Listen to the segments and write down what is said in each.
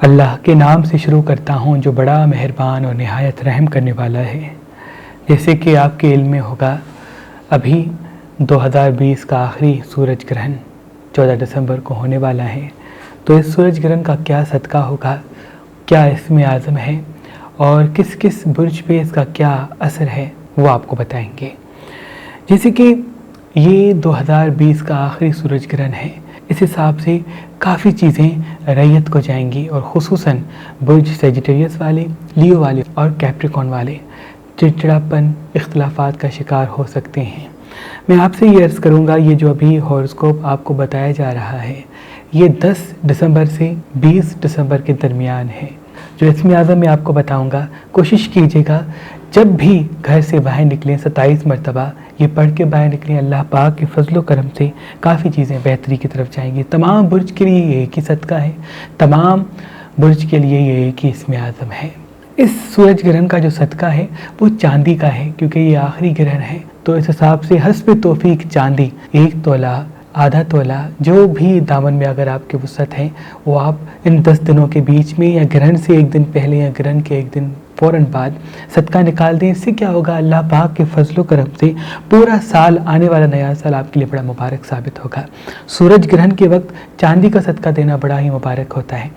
اللہ کے نام سے شروع کرتا ہوں جو بڑا مہربان اور نہایت رحم کرنے والا ہے۔ جیسے کہ آپ کے علم میں ہوگا، ابھی 2020 کا آخری سورج گرہن 14 دسمبر کو ہونے والا ہے۔ تو اس سورج گرہن کا کیا صدقہ ہوگا، کیا اسم اعظم ہے اور کس کس برج پہ اس کا کیا اثر ہے، وہ آپ کو بتائیں گے۔ جیسے کہ یہ 2020 کا آخری سورج گرہن ہے، اس حساب سے کافی چیزیں ریت کو جائیں گی، اور خصوصاً برج سیجیٹیریس والے، لیو والے اور کیپریکون والے چڑچڑاپن، اختلافات کا شکار ہو سکتے ہیں۔ میں آپ سے یہ عرض کروں گا، یہ جو ابھی ہاروسکوپ آپ کو بتایا جا رہا ہے، یہ 10 دسمبر سے 20 دسمبر کے درمیان ہے۔ جو اسم اعظم میں آپ کو بتاؤں گا، کوشش کیجیے گا جب بھی گھر سے باہر نکلیں 27 مرتبہ یہ پڑھ کے باہر نکلیں، اللہ پاک کے فضل و کرم سے کافی چیزیں بہتری کی طرف جائیں گی۔ تمام برج کے لیے یہ ایک ہی صدقہ ہے، تمام برج کے لیے یہ ایک ہی اسم اعظم ہے۔ اس سورج گرہن کا جو صدقہ ہے وہ چاندی کا ہے، کیونکہ یہ آخری گرہن ہے، تو اس حساب سے حسب توفیق چاندی 1 تولہ، آدھا تولہ، جو بھی دامن میں اگر آپ کی وسعت ہے، وہ آپ ان 10 دنوں کے بیچ میں یا گرہن سے ایک دن پہلے یا گرہن کے ایک دن فوراً بعد صدقہ نکال دیں۔ اس سے کیا ہوگا، اللہ پاک کے فضل و کرم سے پورا سال، آنے والا نیا سال آپ کے لیے بڑا مبارک ثابت ہوگا۔ سورج گرہن کے وقت چاندی کا صدقہ دینا بڑا ہی مبارک ہوتا ہے،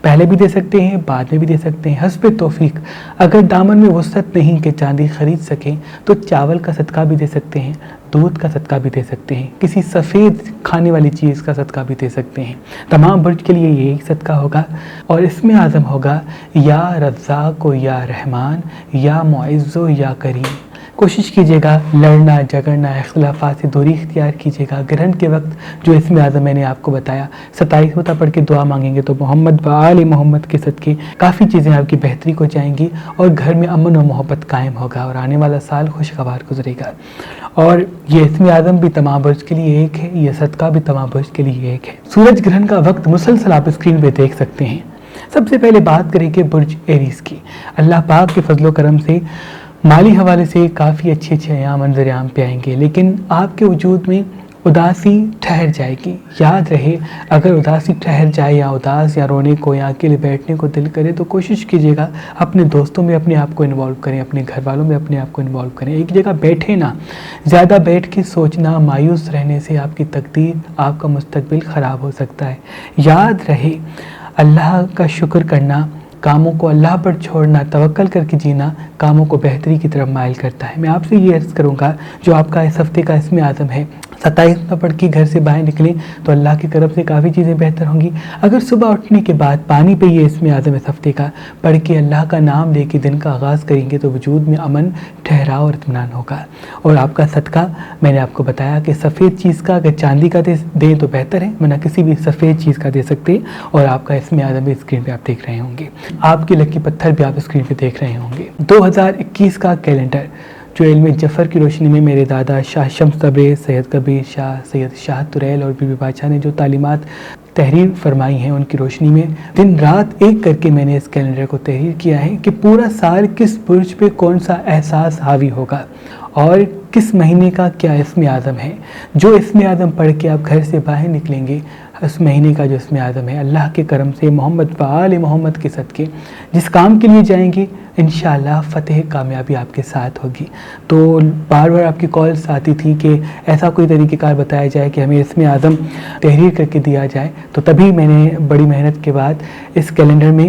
پہلے بھی دے سکتے ہیں، بعد میں بھی دے سکتے ہیں، حسب توفیق۔ اگر دامن میں وسعت نہیں کہ چاندی خرید سکیں تو چاول کا صدقہ بھی دے سکتے ہیں، دودھ کا صدقہ بھی دے سکتے ہیں، کسی سفید کھانے والی چیز کا صدقہ بھی دے سکتے ہیں۔ تمام برج کے لیے یہی صدقہ ہوگا، اور اس میں اعظم ہوگا یا رزاق و یا رحمان، یا معز و یا کریم۔ کوشش کیجیے گا لڑنا جھگڑنا، اختلافات سے دوری اختیار کیجیے گا۔ گرہن کے وقت جو اسم اعظم میں نے آپ کو بتایا 27 ہوتا پڑھ کے دعا مانگیں گے تو محمد و آل محمد کے صدقے کافی چیزیں آپ کی بہتری کو جائیں گی، اور گھر میں امن و محبت قائم ہوگا، اور آنے والا سال خوشگوار گزرے گا۔ اور یہ اسم اعظم بھی تمام برج کے لیے ایک ہے، یہ صدقہ بھی تمام برج کے لیے ایک ہے۔ سورج گرہن کا وقت مسلسل آپ اسکرین پہ دیکھ سکتے ہیں۔ سب سے پہلے بات کریں کہ برج ایریز کی، اللہ پاک کے فضل و کرم سے مالی حوالے سے کافی اچھے ایام منظر عام پہ آئیں گے، لیکن آپ کے وجود میں اداسی ٹھہر جائے گی۔ یاد رہے، اگر اداسی ٹھہر جائے یا اداس یا رونے کو یا اکیلے بیٹھنے کو دل کرے تو کوشش کیجیے گا اپنے دوستوں میں اپنے آپ کو انوالو کریں، اپنے گھر والوں میں اپنے آپ کو انوالو کریں۔ ایک جگہ بیٹھے نہ، زیادہ بیٹھ کے سوچنا، مایوس رہنے سے آپ کی تقدیر، آپ کا مستقبل خراب ہو سکتا ہے۔ یاد رہے، اللہ کا شکر کرنا، کاموں کو اللہ پر چھوڑنا، توکل کر کے جینا کاموں کو بہتری کی طرف مائل کرتا ہے۔ میں آپ سے یہ عرض کروں گا، جو آپ کا اس ہفتے کا اسم اعظم ہے، 27 نہ پڑھ کے گھر سے باہر نکلیں تو اللہ کی طرف سے کافی چیزیں بہتر ہوں گی۔ اگر صبح اٹھنے کے بعد پانی پہ یہ اسم اعظم اس ہفتے کا پڑھ کے اللہ کا نام لے کے دن کا آغاز کریں گے تو وجود میں امن، ٹھہراؤ اور اطمینان ہوگا۔ اور آپ کا صدقہ میں نے آپ کو بتایا کہ سفید چیز کا، اگر چاندی کا دیں تو بہتر ہے، ورنہ کسی بھی سفید چیز کا دے سکتے ہیں۔ اور آپ کا اسم اعظم بھی اسکرین پہ آپ دیکھ رہے ہوں گے، آپ کی لکی پتھر بھی آپ اسکرین پہ دیکھ رہے ہوں گے۔ 2021 کا کیلنڈر جو علم جعفر کی روشنی میں میرے دادا شاہ شمس تبریز، سید کبیر شاہ، سید شاہ تریل اور بی بی بادشاہ نے جو تعلیمات تحریر فرمائی ہیں، ان کی روشنی میں دن رات ایک کر کے میں نے اس کیلنڈر کو تحریر کیا ہے کہ پورا سال کس برج پہ کون سا احساس حاوی ہوگا اور کس مہینے کا کیا اسم اعظم ہے۔ جو اسم اعظم پڑھ کے آپ گھر سے باہر نکلیں گے، اس مہینے کا جو اسم اعظم ہے، اللہ کے کرم سے محمد و آل محمد کے صدقے جس کام کے لیے جائیں گے انشاءاللہ فتح کامیابی آپ کے ساتھ ہوگی۔ تو بار بار آپ کی کالز آتی تھی کہ ایسا کوئی طریقہ کار بتایا جائے کہ ہمیں اسم اعظم تحریر کر کے دیا جائے، تو تبھی میں نے بڑی محنت کے بعد اس کیلنڈر میں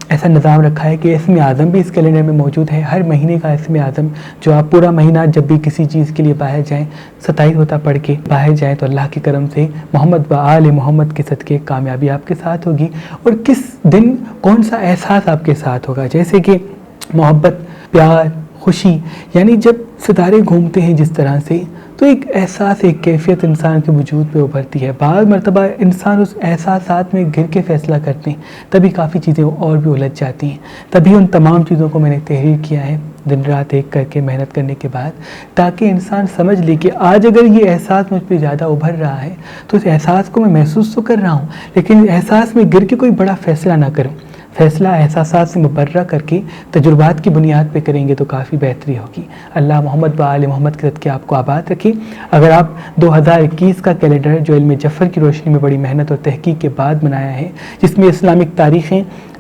ایسا نظام رکھا ہے کہ اسم اعظم بھی اس کیلنڈر میں موجود ہے۔ ہر مہینے کا اسم اعظم جو آپ پورا مہینہ جب بھی کسی چیز کے لیے باہر جائیں، 27 ہوتا پڑھ کے باہر جائیں تو اللہ کے کرم سے محمد و آل محمد کے صدقے کامیابی آپ کے ساتھ ہوگی، اور کس دن کون سا احساس آپ کے ساتھ ہوگا، جیسے کہ محبت، پیار، خوشی، یعنی جب ستارے گھومتے ہیں جس طرح سے تو ایک احساس، ایک کیفیت انسان کے وجود پہ ابھرتی ہے۔ بعض مرتبہ انسان اس احساسات میں گر کے فیصلہ کرتے ہیں، تبھی کافی چیزیں اور بھی الجھ جاتی ہیں۔ تبھی ان تمام چیزوں کو میں نے تحریر کیا ہے دن رات ایک کر کے محنت کرنے کے بعد، تاکہ انسان سمجھ لے کہ آج اگر یہ احساس مجھ پہ زیادہ ابھر رہا ہے تو اس احساس کو میں محسوس تو کر رہا ہوں، لیکن احساس میں گر کے کوئی بڑا فیصلہ نہ کروں، فیصلہ احساسات سے مبرہ کر کے تجربات کی بنیاد پہ کریں گے تو کافی بہتری ہوگی۔ اللہ محمد و آل محمد کے صدقے آپ کو آباد رکھے۔ اگر آپ 2021 کا کیلنڈر جو علم جعفر کی روشنی میں بڑی محنت اور تحقیق کے بعد بنایا ہے، جس میں اسلامک تاریخیں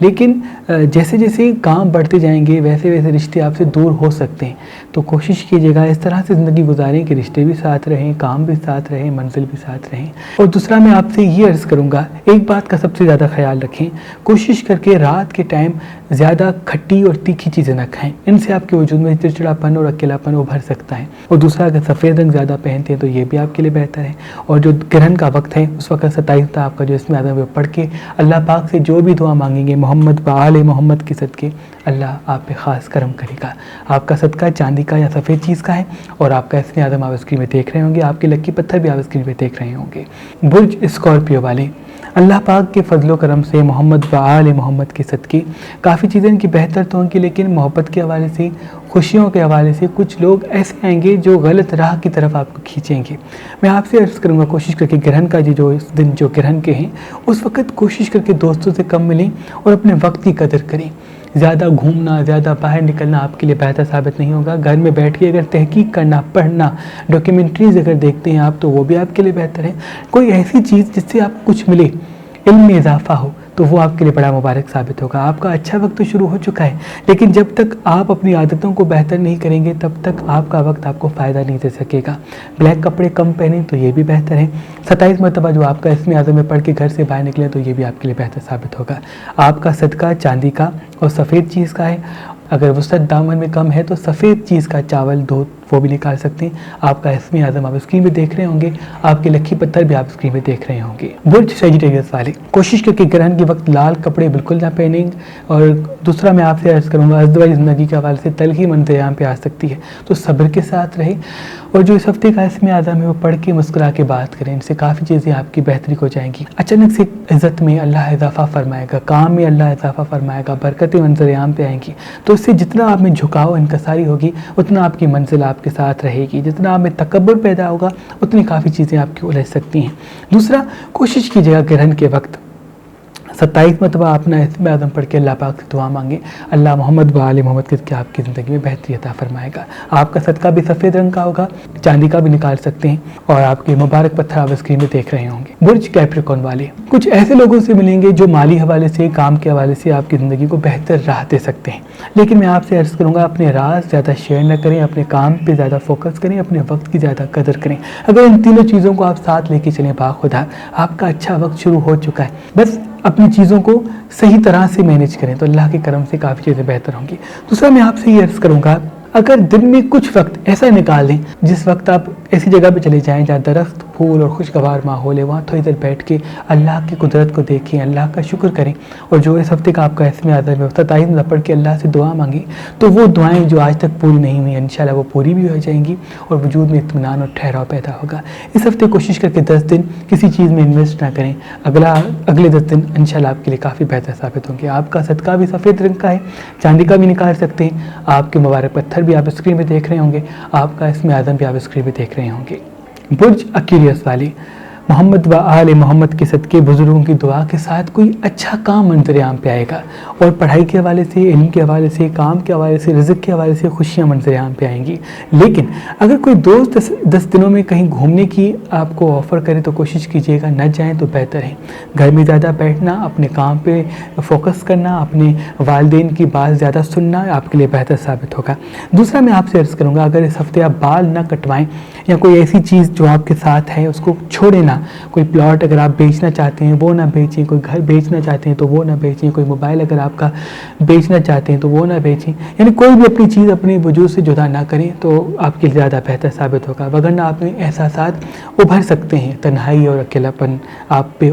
لیکن جیسے جیسے کام بڑھتے جائیں گے ویسے ویسے رشتے آپ سے دور ہو سکتے ہیں۔ تو کوشش کیجیے گا اس طرح سے زندگی گزاریں کہ رشتے بھی ساتھ رہیں، کام بھی ساتھ رہیں، منزل بھی ساتھ رہیں۔ اور دوسرا میں آپ سے یہ عرض کروں گا، ایک بات کا سب سے زیادہ خیال رکھیں، کوشش کر کے رات کے ٹائم زیادہ کھٹی اور تیکھی چیزیں نہ کھائیں، ان سے آپ کے وجود میں چڑچڑاپن اور اکیلاپن ابھر سکتا ہے۔ اور دوسرا، اگر سفید رنگ زیادہ پہنتے ہیں تو یہ بھی آپ کے لیے بہتر ہے۔ اور جو گرہن کا وقت ہے اس وقت 27 تھا آپ کا جو اسم اعظم پڑھ کے اللہ پاک سے جو بھی دعا مانگیں گے محمد و آل محمد کے صدقے، اللہ آپ پہ خاص کرم کرے گا۔ آپ کا صدقہ چاندی کا یا سفید چیز کا ہے، اور آپ کا اسم اعظم آپ اسکرین میں دیکھ رہے ہوں گے، آپ کے لکی پتھر بھی آپ اسکرین پہ دیکھ رہے ہوں گے۔ برج اسکارپیو والے، اللہ پاک کے فضل و کرم سے محمد و آل محمد کے صدقے کافی چیزیں ان کی بہتر تو ہوں گی، لیکن محبت کے حوالے سے، خوشیوں کے حوالے سے کچھ لوگ ایسے آئیں گے جو غلط راہ کی طرف آپ کو کھینچیں گے۔ میں آپ سے عرض کروں گا، کوشش کر کے گرہن کا جو اس دن جو گرہن کے ہیں اس وقت کوشش کر کے دوستوں سے کم ملیں اور اپنے وقت کی قدر کریں۔ زیادہ گھومنا، زیادہ باہر نکلنا آپ کے لیے بہتر ثابت نہیں ہوگا۔ گھر میں بیٹھ کے اگر تحقیق کرنا، پڑھنا، ڈاکیومنٹریز اگر دیکھتے ہیں آپ تو وہ بھی آپ کے لیے بہتر ہے۔ کوئی ایسی چیز جس سے آپ کو کچھ ملے، علم میں اضافہ ہو، تو وہ آپ کے لیے بڑا مبارک ثابت ہوگا۔ آپ کا اچھا وقت تو شروع ہو چکا ہے، لیکن جب تک آپ اپنی عادتوں کو بہتر نہیں کریں گے تب تک آپ کا وقت آپ کو فائدہ نہیں دے سکے گا۔ بلیک کپڑے کم پہنیں تو یہ بھی بہتر ہے۔ 27 مرتبہ جو آپ کا اسم اعظم میں پڑھ کے گھر سے باہر نکلے تو یہ بھی آپ کے لیے بہتر ثابت ہوگا۔ آپ کا صدقہ چاندی کا اور سفید چیز کا ہے، اگر وسعت دامن میں کم ہے تو سفید چیز کا چاول دودھ وہ بھی نکال سکتے ہیں۔ آپ کا اسم اعظم آپ اسکرین پہ دیکھ رہے ہوں گے، آپ کے لکی پتھر بھی آپ اسکرین پہ دیکھ رہے ہوں گے۔ برج سیجیٹیریس والے، کوشش کر کے گرہن کے وقت لال کپڑے بالکل نہ پہنیں۔ اور دوسرا میں آپ سے عرض کروں گا، ازدواجی زندگی کے حوالے سے تلخی منظر عام پہ آ سکتی ہے، تو صبر کے ساتھ رہیں، اور جو اس ہفتے کا اسم اعظم ہے وہ پڑھ کے مسکرا کے بات کریں، ان سے کافی چیزیں آپ کی بہتری ہو جائیں گی۔ اچانک سے عزت میں اللہ اضافہ فرمائے گا، کام میں اللہ اضافہ فرمائے گا، برکتیں منظر عام پہ آئیں گی، تو اس سے جتنا آپ میں جھکاؤ انکساری ہوگی اتنا آپ کی منزل آپ کے ساتھ رہے گی، جتنا آپ میں تکبر پیدا ہوگا اتنی کافی چیزیں آپ کی الجھ سکتی ہیں۔ دوسرا، کوشش کیجیے گا گرہن کے وقت 27 مرتبہ اپنا اسم اعظم پڑھ کے اللہ پاک سے دعا مانگیں، اللہ محمد و آل محمد کے آپ کی زندگی میں بہتری عطا فرمائے گا۔ آپ کا صدقہ بھی سفید رنگ کا ہوگا، چاندی کا بھی نکال سکتے ہیں، اور آپ کے مبارک پتھر آپ اسکرین میں دیکھ رہے ہوں گے۔ برج کیپریکارن والے، کچھ ایسے لوگوں سے ملیں گے جو مالی حوالے سے، کام کے حوالے سے آپ کی زندگی کو بہتر راہ دے سکتے ہیں، لیکن میں آپ سے عرض کروں گا اپنے راز زیادہ شیئر نہ کریں، اپنے کام پہ زیادہ فوکس کریں، اپنے وقت کی زیادہ قدر کریں۔ اگر ان تینوں چیزوں کو آپ ساتھ لے کے چلیں باخدا، آپ کا اچھا وقت شروع ہو چکا ہے۔ بس اپنی چیزوں کو صحیح طرح سے مینیج کریں تو اللہ کے کرم سے کافی چیزیں بہتر ہوں گی۔ دوسرا میں آپ سے یہ عرض کروں گا، اگر دن میں کچھ وقت ایسا نکال دیں جس وقت آپ ایسی جگہ پہ چلے جائیں جہاں درخت، پھول اور خوشگوار ماحول ہے، وہاں تھوڑی دیر بیٹھ کے اللہ کی قدرت کو دیکھیں، اللہ کا شکر کریں، اور جو اس ہفتے کا آپ کا اسم اعظم ہے 27 پڑھ کے اللہ سے دعا مانگیں، تو وہ دعائیں جو آج تک پوری نہیں ہوئی انشاءاللہ وہ پوری بھی ہو جائیں گی، اور وجود میں اطمینان اور ٹھہراؤ پیدا ہوگا۔ اس ہفتے کوشش کر کے 10 دن کسی چیز میں انویسٹ نہ کریں، اگلے 10 دن انشاءاللہ آپ کے لیے کافی بہتر ثابت ہوں گے۔ آپ کا صدقہ بھی سفید رنگ کا ہے، چاندی کا بھی نکال سکتے ہیں، آپ کے مبارک پتھر بھی آپ اسکرین پہ دیکھ رہے ہوں گے، آپ کا اسم اعظم بھی آپ اسکرین پہ دیکھ رہے ہوں گے۔ برج ایکویریس والے، محمد و آل محمد کے صدقے بزرگوں کی دعا کے ساتھ کوئی اچھا کام منظر عام پہ آئے گا، اور پڑھائی کے حوالے سے، علم کے حوالے سے، کام کے حوالے سے، رزق کے حوالے سے خوشیاں منظر عام پہ آئیں گی۔ لیکن اگر کوئی دوست 10 دنوں میں کہیں گھومنے کی آپ کو آفر کرے تو کوشش کیجیے گا نہ جائیں تو بہتر ہے۔ گھر میں زیادہ بیٹھنا، اپنے کام پہ فوکس کرنا، اپنے والدین کی بات زیادہ سننا آپ کے لیے بہتر ثابت ہوگا۔ دوسرا میں آپ سے عرض کروں گا، اگر اس ہفتے آپ بال نہ کٹوائیں یا کوئی ایسی چیز جو آپ کے ساتھ ہے اس کو چھوڑیں نہ، کوئی پلاٹ اگر آپ بیچنا چاہتے ہیں وہ نہ بیچیں، کوئی گھر بیچنا چاہتے ہیں تو وہ نہ بیچیں، کوئی موبائل اگر آپ کا بیچنا چاہتے ہیں تو وہ نہ بیچیں، یعنی کوئی بھی اپنی چیز اپنے وجود سے جدا نہ کریں تو آپ کے لیے زیادہ بہتر ثابت ہوگا، وگرنہ آپ میں احساسات ابھر سکتے ہیں، تنہائی اور اکیلاپن آپ پہ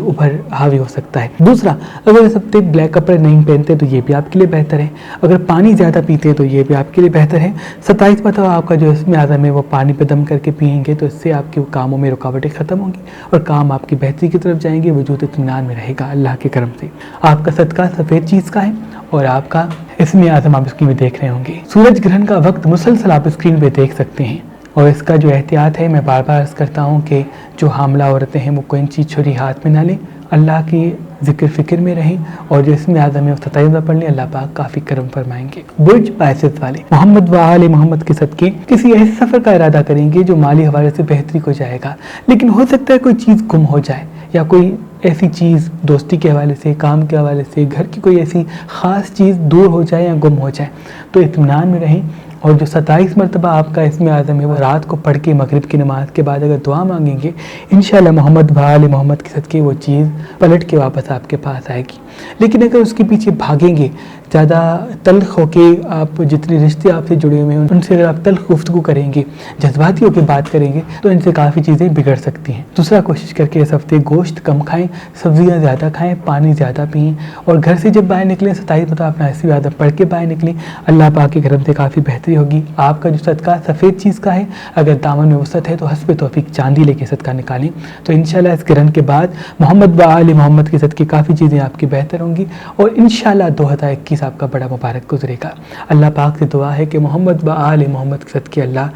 حاوی ہو سکتا ہے۔ دوسرا، اگر اس ہفتے بلیک کپڑے نہیں پہنتے تو یہ بھی آپ کے لیے بہتر ہے، اگر پانی زیادہ پیتے ہیں تو یہ بھی آپ کے لیے بہتر ہے۔ 27 مرتبہ آپ کا جو اسم اعظم ہے وہ پانی پہ دم کر کے پئیں گے تو اس سے آپ کے کاموں میں رکاوٹیں ختم ہوں گی اور کام آپ کی بہتری کی طرف جائیں گے، وجود اطمینان میں رہے گا اللہ کے کرم سے۔ آپ کا صدقہ سفید چیز کا ہے اور آپ کا اسم اعظم آپ اسکرین پہ دیکھ رہے ہوں گے۔ سورج گرہن کا وقت مسلسل آپ اسکرین پہ دیکھ سکتے ہیں، اور اس کا جو احتیاط ہے میں بار بار عرض کرتا ہوں کہ جو حاملہ عورتیں ہیں وہ کوئی چیز چھری ہاتھ میں نہ لیں، اللہ کی ذکر فکر میں رہیں، اور جو اسم اعظم ہے 27 پڑھ لیں، اللہ پاک کافی کرم فرمائیں گے۔ برج پائسس والے، محمد و آل محمد کے صدقے کسی ایسے سفر کا ارادہ کریں گے جو مالی حوالے سے بہتری کو جائے گا، لیکن ہو سکتا ہے کوئی چیز گم ہو جائے یا کوئی ایسی چیز دوستی کے حوالے سے، کام کے حوالے سے، گھر کی کوئی ایسی خاص چیز دور ہو جائے یا گم ہو جائے تو اطمینان میں رہیں، اور جو 27 مرتبہ آپ کا اسم اعظم ہے وہ رات کو پڑھ کے مغرب کی نماز کے بعد اگر دعا مانگیں گے، انشاءاللہ محمد و آل محمد کے صدقے وہ چیز پلٹ کے واپس آپ کے پاس آئے گی۔ لیکن اگر اس کے پیچھے بھاگیں گے، زیادہ تلخ ہو کے آپ جتنے رشتے آپ سے جڑے ہوئے ہیں ان سے اگر آپ تلخ گفتگو کریں گے، جذباتی ہو کے بات کریں گے تو ان سے کافی چیزیں بگڑ سکتی ہیں۔ دوسرا، کوشش کر کے اس ہفتے گوشت کم کھائیں، سبزیاں زیادہ کھائیں، پانی زیادہ پئیں، اور گھر سے جب باہر نکلیں 27 مرتبہ اپنا اسم اعظم پڑھ کے باہر نکلیں، اللہ پاک کے کرم سے کافی بہتری ہوگی۔ آپ کا جو صدقہ سفید چیز کا ہے، اگر دامن میں وسعت ہے تو حسب توفیق چاندی لے کے صدقہ نکالیں، تو انشاءاللہ اس گرہن کے بعد محمد و آل محمد کے صدقے کافی چیزیں آپ کی بہتر ہوں گی، اور انشاءاللہ 2021 آپ کا بڑا مبارک گزرے گا۔ اللہ پاک سے دعا ہے کہ محمد و آل محمد کے صدقے اللہ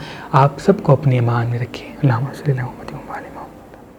آپ سب کو اپنے ایمان میں رکھے۔ اللہم صلی اللہ علیہ وسلم۔